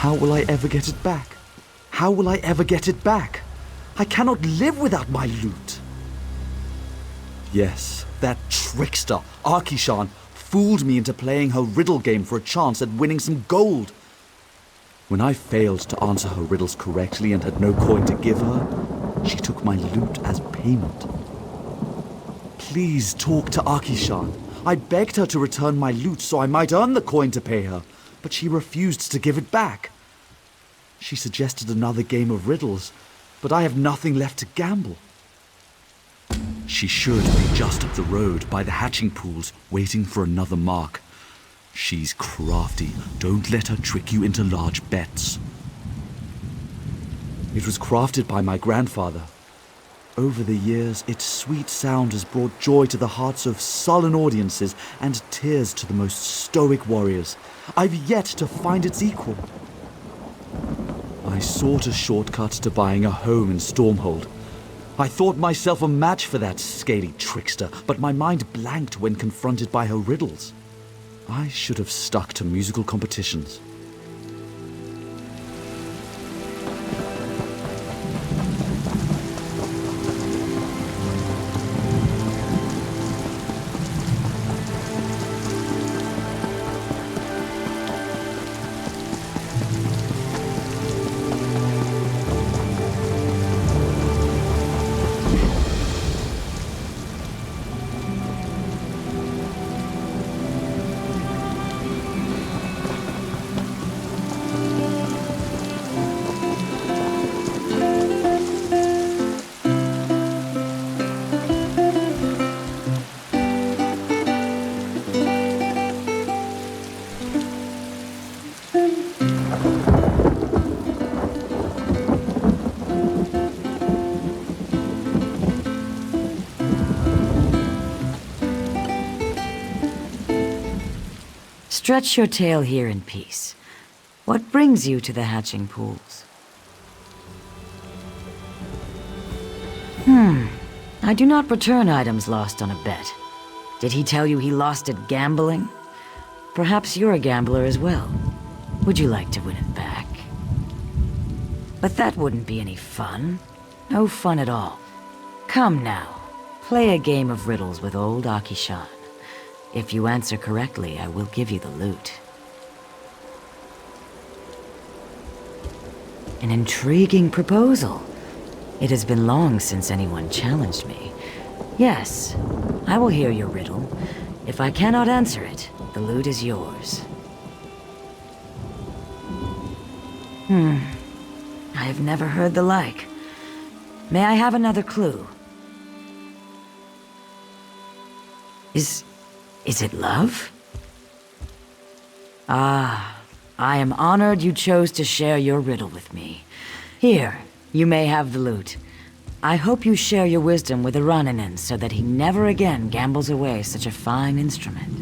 How will I ever get it back? How will I ever get it back? I cannot live without my loot. Yes, that trickster, Arkishan, fooled me into playing her riddle game for a chance at winning some gold. When I failed to answer her riddles correctly and had no coin to give her, she took my loot as payment. Please talk to Arkishan. I begged her to return my loot so I might earn the coin to pay her, but she refused to give it back. She suggested another game of riddles, but I have nothing left to gamble. She should be just up the road by the hatching pools, waiting for another mark. She's crafty. Don't let her trick you into large bets. It was crafted by my grandfather. Over the years, its sweet sound has brought joy to the hearts of sullen audiences and tears to the most stoic warriors. I've yet to find its equal. I sought a shortcut to buying a home in Stormhold. I thought myself a match for that scaly trickster, but my mind blanked when confronted by her riddles. I should have stuck to musical competitions. Stretch your tail here in peace. What brings you to the hatching pools? I do not return items lost on a bet. Did he tell you he lost at gambling? Perhaps you're a gambler as well. Would you like to win it back? But that wouldn't be any fun. No fun at all. Come now, play a game of riddles with old Arkishan. If you answer correctly, I will give you the loot. An intriguing proposal. It has been long since anyone challenged me. Yes, I will hear your riddle. If I cannot answer it, the loot is yours. I have never heard the like. May I have another clue? Is it love? Ah, I am honored you chose to share your riddle with me. Here, you may have the loot. I hope you share your wisdom with Iraninen so that he never again gambles away such a fine instrument.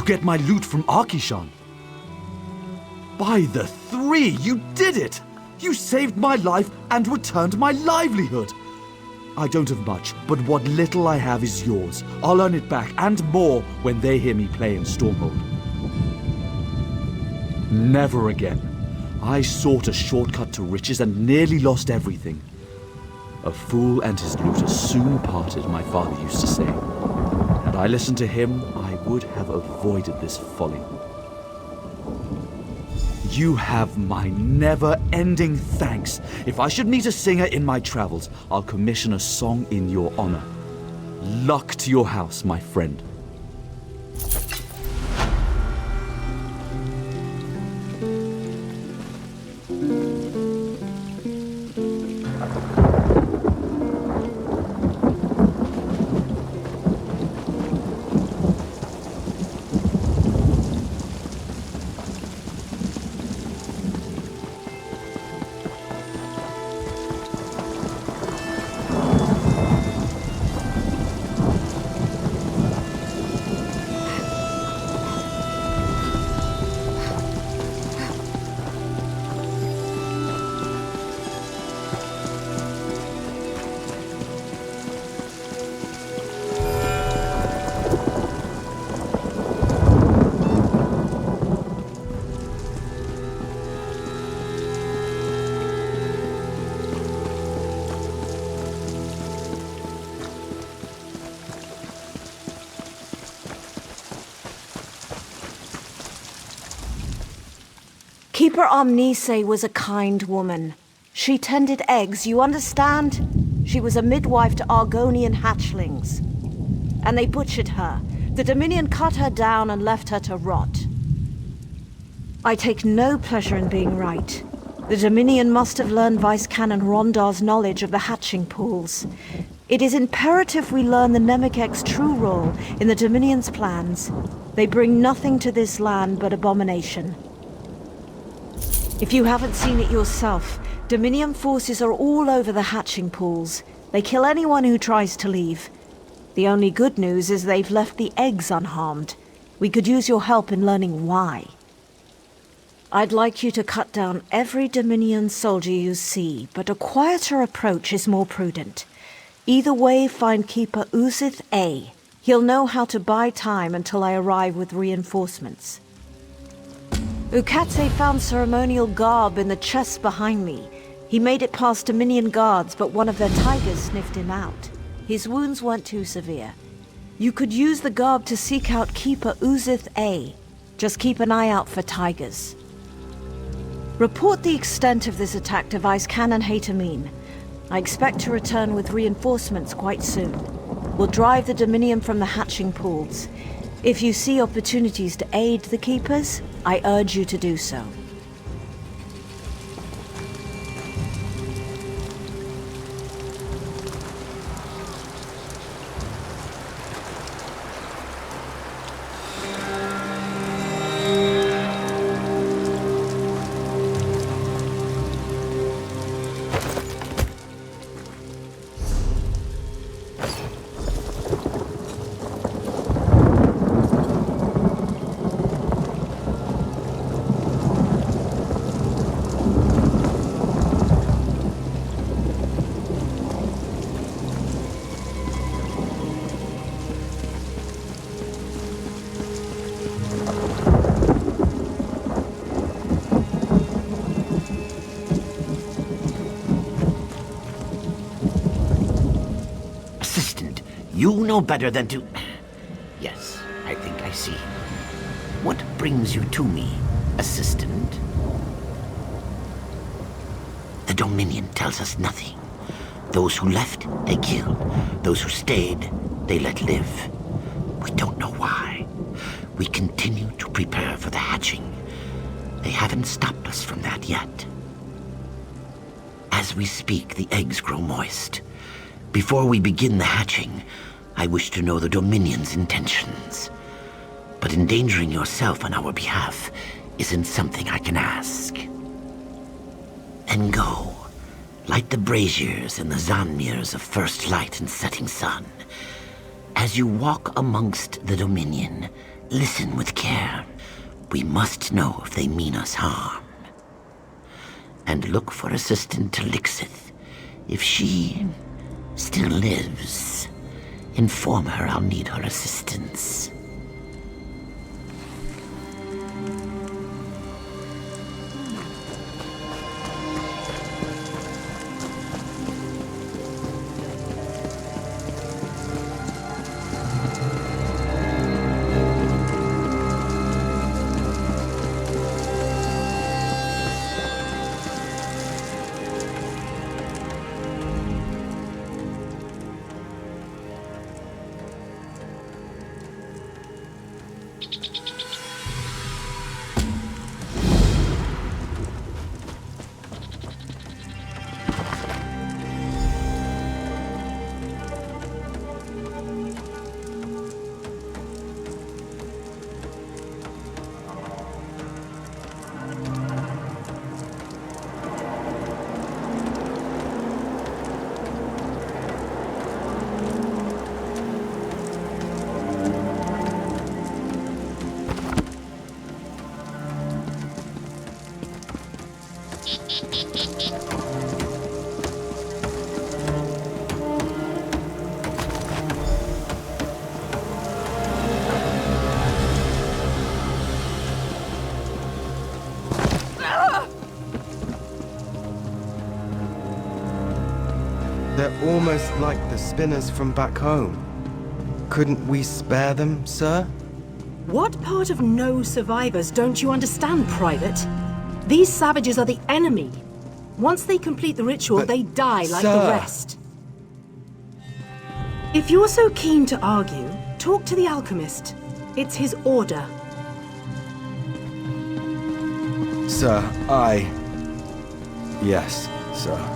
Get my loot from Arkishan. By the three, you did it! You saved my life and returned my livelihood. I don't have much, but what little I have is yours. I'll earn it back and more when they hear me play in Stormhold. Never again. I sought a shortcut to riches and nearly lost everything. A fool and his loot are soon parted, my father used to say. Had I listened to him, I would have avoided this folly. You have my never-ending thanks. If I should meet a singer in my travels, I'll commission a song in your honor. Luck to your house, my friend. Keeper Omnise was a kind woman. She tended eggs, you understand? She was a midwife to Argonian hatchlings. And they butchered her. The Dominion cut her down and left her to rot. I take no pleasure in being right. The Dominion must have learned Vice Canon Rondar's knowledge of the hatching pools. It is imperative we learn the Nemekek's true role in the Dominion's plans. They bring nothing to this land but abomination. If you haven't seen it yourself, Dominion forces are all over the hatching pools. They kill anyone who tries to leave. The only good news is they've left the eggs unharmed. We could use your help in learning why. I'd like you to cut down every Dominion soldier you see, but a quieter approach is more prudent. Either way, find Keeper Uzith A. He'll know how to buy time until I arrive with reinforcements. Ukatse found ceremonial garb in the chest behind me. He made it past Dominion guards, but one of their tigers sniffed him out. His wounds weren't too severe. You could use the garb to seek out Keeper Uzith A. Just keep an eye out for tigers. Report the extent of this attack to Vice Canon Haytamine. I expect to return with reinforcements quite soon. We'll drive the Dominion from the hatching pools. If you see opportunities to aid the Keepers, I urge you to do so. You know better than to... Yes, I think I see. What brings you to me, assistant? The Dominion tells us nothing. Those who left, they killed. Those who stayed, they let live. We don't know why. We continue to prepare for the hatching. They haven't stopped us from that yet. As we speak, the eggs grow moist. Before we begin the hatching, I wish to know the Dominion's intentions. But endangering yourself on our behalf isn't something I can ask. Then go. Light the braziers and the Zanmirs of first light and setting sun. As you walk amongst the Dominion, listen with care. We must know if they mean us harm. And look for Assistant Talixith. If she still lives, inform her I'll need her assistance. They're almost like the spinners from back home. Couldn't we spare them, sir? What part of no survivors don't you understand, Private? These savages are the enemy. Once they complete the ritual, But, they die like sir. the rest. If you're so keen to argue, talk to the alchemist. It's his order. Sir, Yes, sir.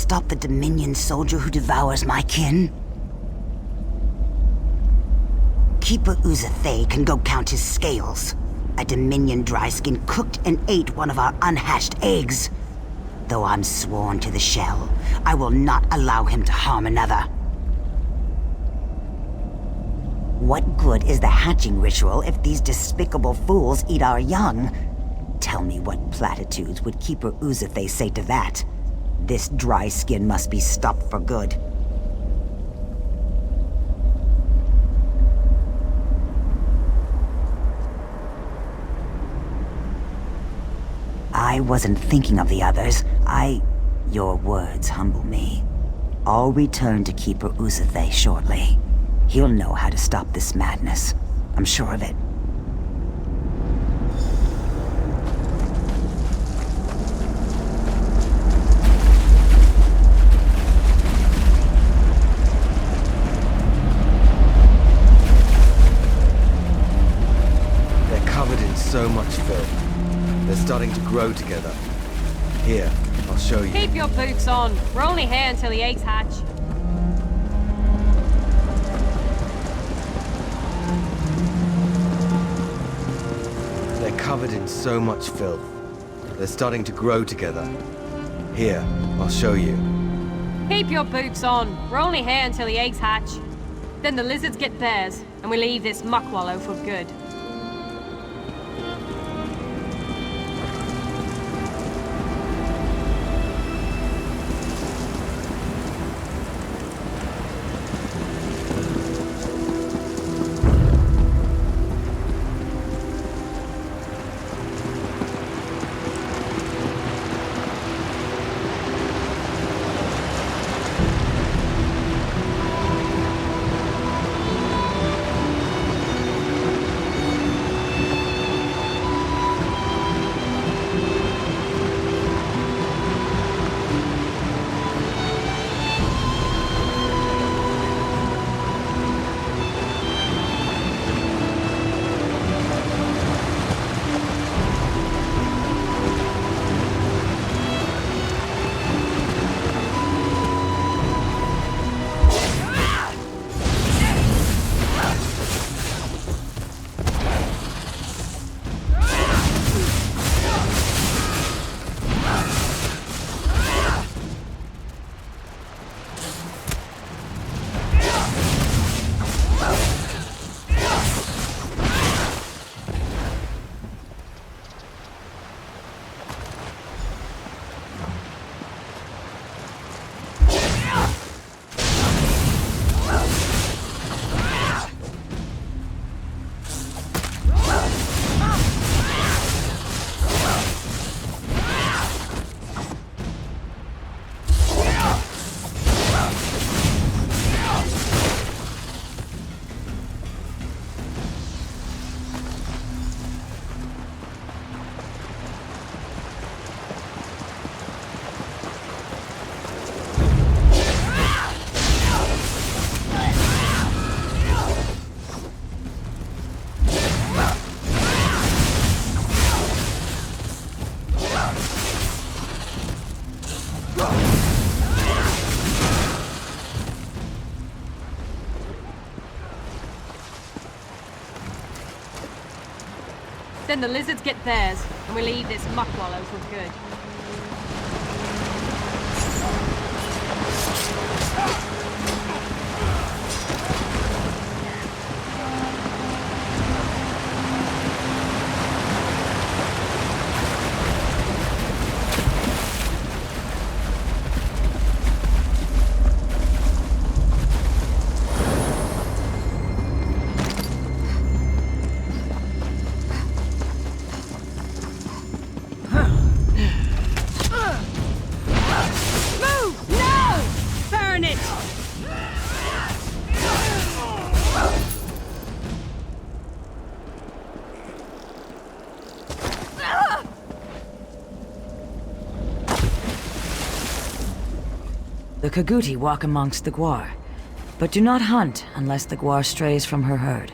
Stop the Dominion soldier who devours my kin? Keeper Uzathay can go count his scales. A Dominion dryskin cooked and ate one of our unhatched eggs. Though I'm sworn to the shell, I will not allow him to harm another. What good is the hatching ritual if these despicable fools eat our young? Tell me what platitudes would Keeper Uzathay say to that? This dry skin must be stopped for good. I wasn't thinking of the others. Your words humble me. I'll return to Keeper Uzathay shortly. He'll know how to stop this madness. I'm sure of it. So much filth. They're starting to grow together. Here, I'll show you. Keep your boots on. We're only here until the eggs hatch. They're covered in so much filth. They're starting to grow together. Here, I'll show you. Keep your boots on. We're only here until the eggs hatch. Then the lizards get theirs, and we leave this muck wallow for good. Then the lizards get theirs, and we leave this muck wallow for good. The Kaguti walk amongst the guar, but do not hunt unless the guar strays from her herd.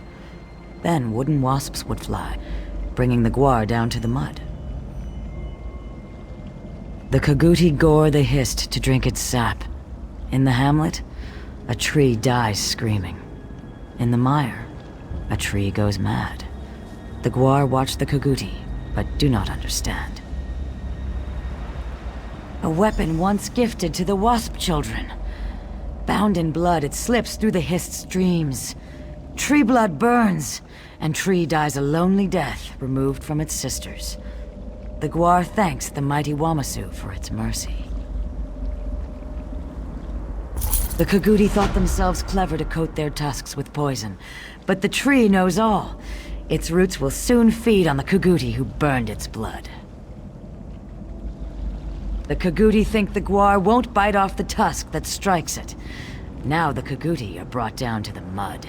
Then wooden wasps would fly, bringing the guar down to the mud. The Kaguti gore the hist to drink its sap. In the hamlet, a tree dies screaming. In the mire, a tree goes mad. The guar watch the Kaguti, but do not understand. A weapon once gifted to the wasp children. Bound in blood, it slips through the hist's dreams. Tree blood burns, and tree dies a lonely death removed from its sisters. The guar thanks the mighty Wamasu for its mercy. The Kaguti thought themselves clever to coat their tusks with poison, but the tree knows all. Its roots will soon feed on the Kaguti who burned its blood. The Kaguti think the guar won't bite off the tusk that strikes it. Now the Kaguti are brought down to the mud.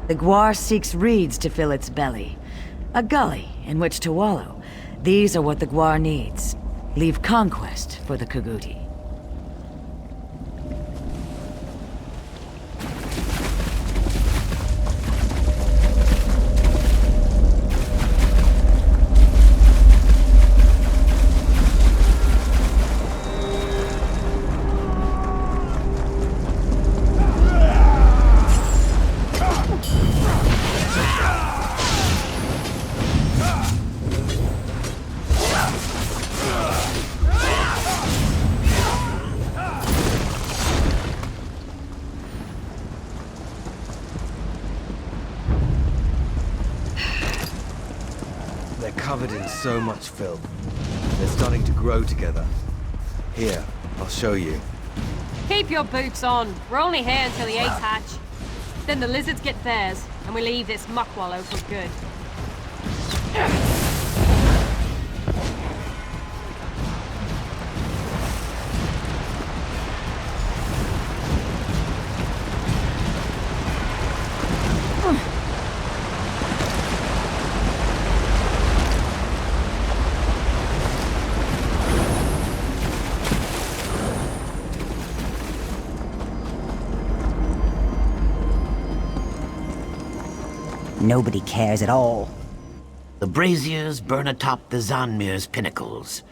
The guar seeks reeds to fill its belly. A gully in which to wallow. These are what the guar needs. Leave conquest for the Kaguti. Covered in so much filth. They're starting to grow together. Here, I'll show you. Keep your boots on. We're only here until the eggs hatch. Then the lizards get theirs, and we leave this muck wallow for good. Nobody cares at all. The braziers burn atop the Zanmir's pinnacles.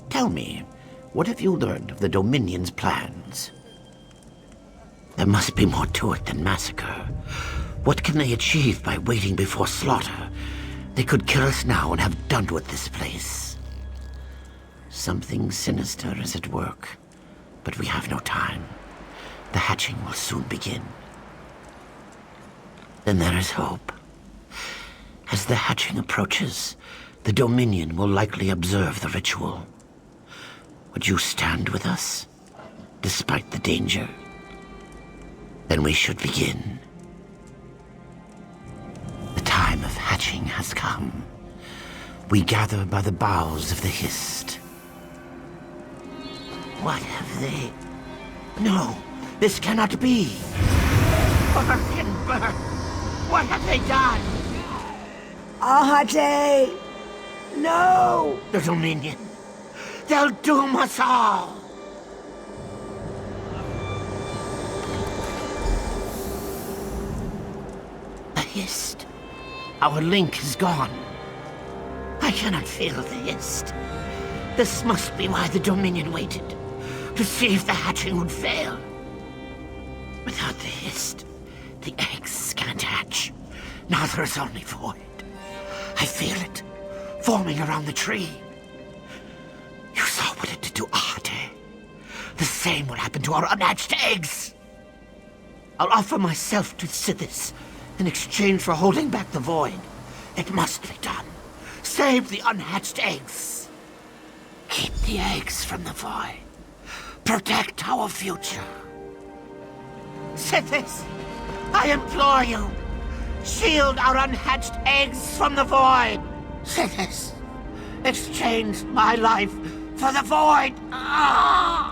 Tell me, what have you learned of the Dominion's plans? There must be more to it than massacre. What can they achieve by waiting before slaughter? They could kill us now and have done with this place. Something sinister is at work, but we have no time. The hatching will soon begin. Then there is hope. As the hatching approaches, the Dominion will likely observe the ritual. Would you stand with us, despite the danger? Then we should begin. The time of hatching has come. We gather by the boughs of the Hist. What have they... No, this cannot be. Burn and burn. What have they done? Ahate! No! The Dominion. They'll doom us all. The Hist. Our link is gone. I cannot feel the Hist. This must be why the Dominion waited. To see if the hatching would fail. Without the Hist, the eggs can't hatch. Now there is only void. I feel it, forming around the tree. You saw what it did to Arte. The same will happen to our unhatched eggs. I'll offer myself to Sithis in exchange for holding back the void. It must be done. Save the unhatched eggs. Keep the eggs from the void. Protect our future. Sithis, I implore you. Shield our unhatched eggs from the void. Sithis, exchange my life for the void. Ah!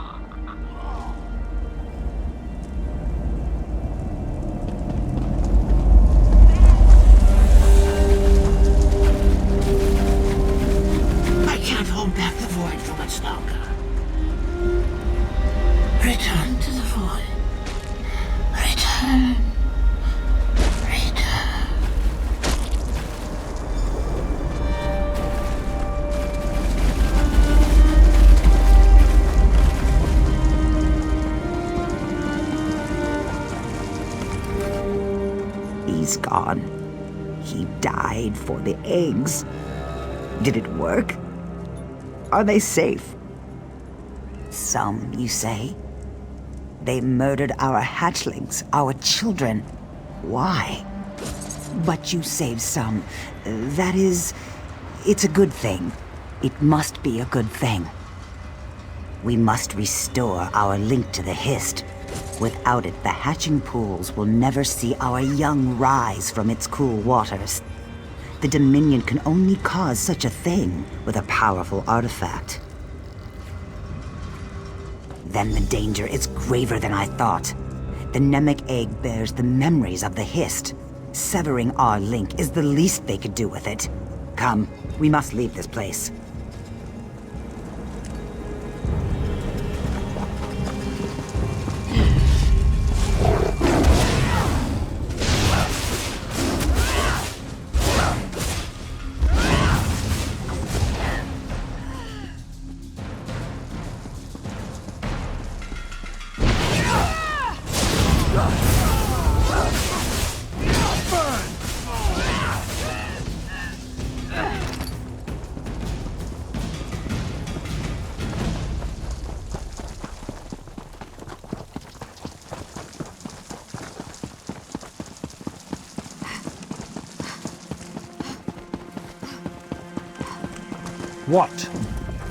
I can't hold back the void for much longer. Return to the void. Return. He's gone. He died for the eggs. Did it work? Are they safe? Some, you say? They murdered our hatchlings, our children. Why? But you saved some. That is... it's a good thing. It must be a good thing. We must restore our link to the Hist. Without it, the hatching pools will never see our young rise from its cool waters. The Dominion can only cause such a thing with a powerful artifact. Then the danger is graver than I thought. The Nemic egg bears the memories of the Hist. Severing our link is the least they could do with it. Come, we must leave this place. What?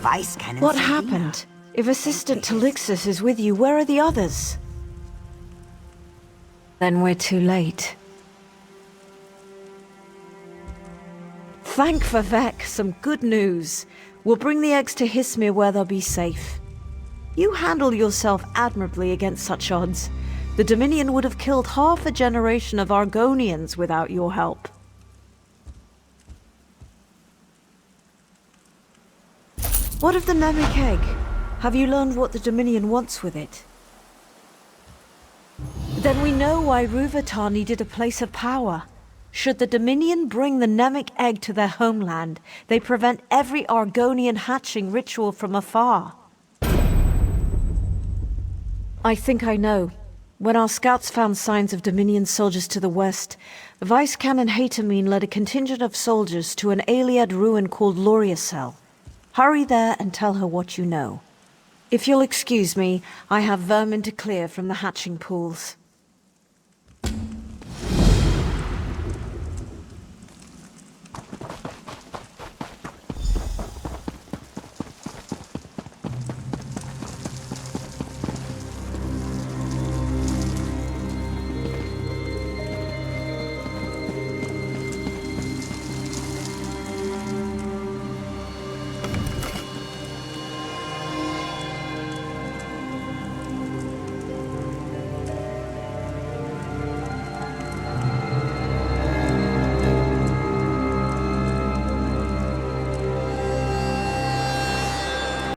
Vice Cannon. What happened? If Assistant Talixis is with you, where are the others? Then we're too late. Thank Vivek, some good news. We'll bring the eggs to Hismir where they'll be safe. You handle yourself admirably against such odds. The Dominion would have killed half a generation of Argonians without your help. What of the Nemic egg? Have you learned what the Dominion wants with it? Then we know why Ruvatar needed a place of power. Should the Dominion bring the Nemic egg to their homeland, they prevent every Argonian hatching ritual from afar. I think I know. When our scouts found signs of Dominion soldiers to the west, Vice Canon Hatamine led a contingent of soldiers to an Aliad ruin called Loriacel. Hurry there and tell her what you know. If you'll excuse me, I have vermin to clear from the hatching pools.